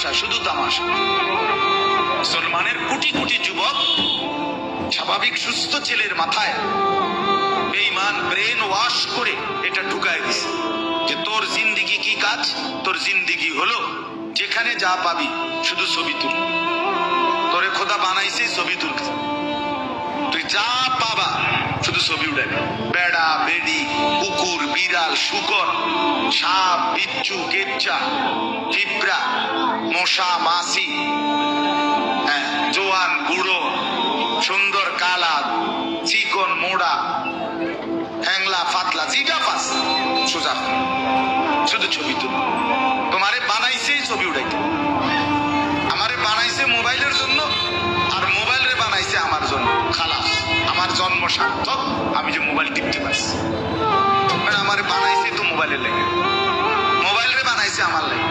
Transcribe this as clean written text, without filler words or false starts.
তামাশা, শুধু তামাশা। মুসলমানের কোটি কোটি যুবক স্বাভাবিক সুস্থ ছেলের মাথায় বেঈমান ব্রেন ওয়াশ করে এটা ঢুকায় দিছে যে তোর জিন্দিগি কি কাজ, তোর জিন্দিগি হলো যেখানে যা পাবি শুধু ছবি তুল। তোরে খোদা বানাইছে ছবি তুলতে, তুই যা পাবা শুধু ছবি উঠাবি। বেড়া, বেড়ি, কুকুর, বিড়াল, শুকর, সাপ, বিচ্ছু, কেচ্চা, পিঁপড়া, মশা, মাছি, জোয়ান, বুড়ো, সুন্দর, কালা, চিকন, মোড়া, হ্যাংলা, পাতলা, যেটা পাস সোজা শুধু ছবি তুল। তোমারে বানাইছেই ছবি উঠাইতে। আমারে বানাইছে মোবাইলের জন্য, আর মোবাইল রে বানাইছে আমার জন্য। খালাস, আমার জন্ম সার্থক, আমি যে মোবাইল টিপতে পারছি। আমারে বানাইছে তো মোবাইলের লেগে, মোবাইল রে বানাইছে আমার লেগে।